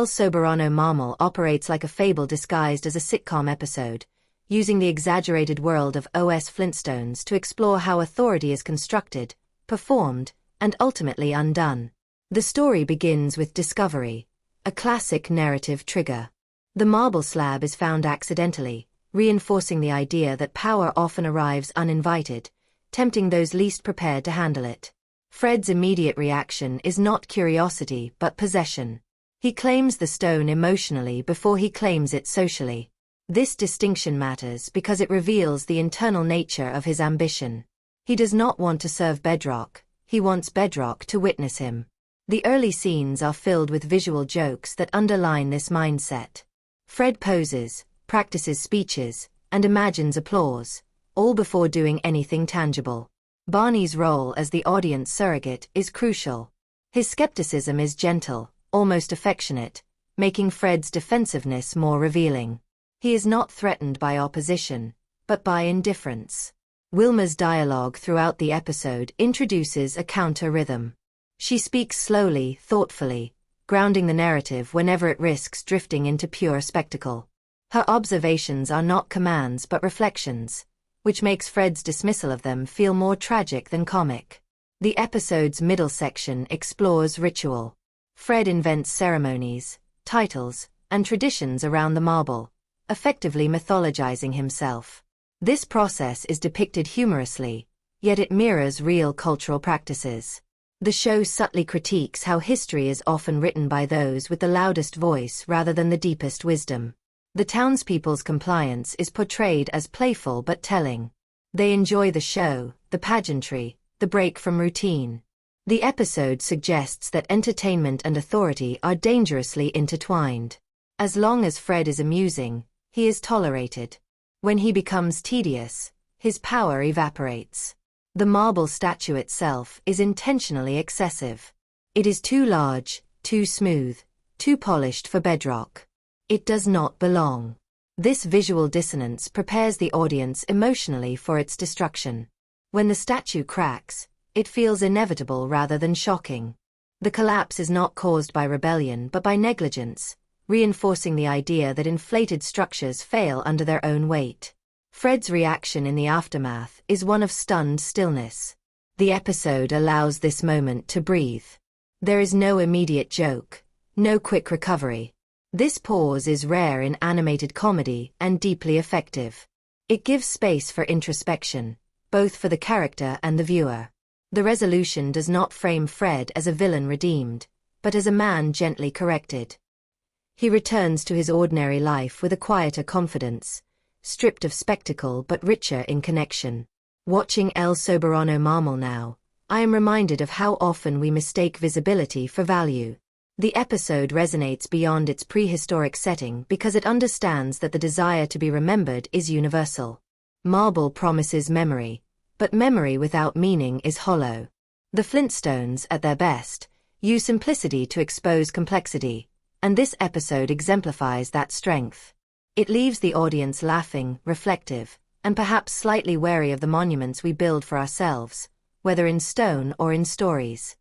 El Soberano Marmol operates like a fable disguised as a sitcom episode, using the exaggerated world of OS Flintstones to explore how authority is constructed, performed, and ultimately undone. The story begins with discovery, a classic narrative trigger. The marble slab is found accidentally, reinforcing the idea that power often arrives uninvited, tempting those least prepared to handle it. Fred's immediate reaction is not curiosity but possession. He claims the stone emotionally before he claims it socially. This distinction matters because it reveals the internal nature of his ambition. He does not want to serve Bedrock, he wants Bedrock to witness him. The early scenes are filled with visual jokes that underline this mindset. Fred poses, practices speeches, and imagines applause, all before doing anything tangible. Barney's role as the audience surrogate is crucial. His skepticism is gentle, almost affectionate, making Fred's defensiveness more revealing. He is not threatened by opposition, but by indifference. Wilma's dialogue throughout the episode introduces a counter-rhythm. She speaks slowly, thoughtfully, grounding the narrative whenever it risks drifting into pure spectacle. Her observations are not commands but reflections, which makes Fred's dismissal of them feel more tragic than comic. The episode's middle section explores ritual. Fred invents ceremonies, titles, and traditions around the marble, effectively mythologizing himself. This process is depicted humorously, yet it mirrors real cultural practices. The show subtly critiques how history is often written by those with the loudest voice rather than the deepest wisdom. The townspeople's compliance is portrayed as playful but telling. They enjoy the show, the pageantry, the break from routine. The episode suggests that entertainment and authority are dangerously intertwined. As long as Fred is amusing, he is tolerated. When he becomes tedious, his power evaporates. The marble statue itself is intentionally excessive. It is too large, too smooth, too polished for Bedrock. It does not belong. This visual dissonance prepares the audience emotionally for its destruction. When the statue cracks, it feels inevitable rather than shocking. The collapse is not caused by rebellion but by negligence, reinforcing the idea that inflated structures fail under their own weight. Fred's reaction in the aftermath is one of stunned stillness. The episode allows this moment to breathe. There is no immediate joke, no quick recovery. This pause is rare in animated comedy and deeply effective. It gives space for introspection, both for the character and the viewer. The resolution does not frame Fred as a villain redeemed, but as a man gently corrected. He returns to his ordinary life with a quieter confidence, stripped of spectacle but richer in connection. Watching El Soberano Marmol now, I am reminded of how often we mistake visibility for value. The episode resonates beyond its prehistoric setting because it understands that the desire to be remembered is universal. Marble promises memory, but memory without meaning is hollow. The Flintstones, at their best, use simplicity to expose complexity, and this episode exemplifies that strength. It leaves the audience laughing, reflective, and perhaps slightly wary of the monuments we build for ourselves, whether in stone or in stories.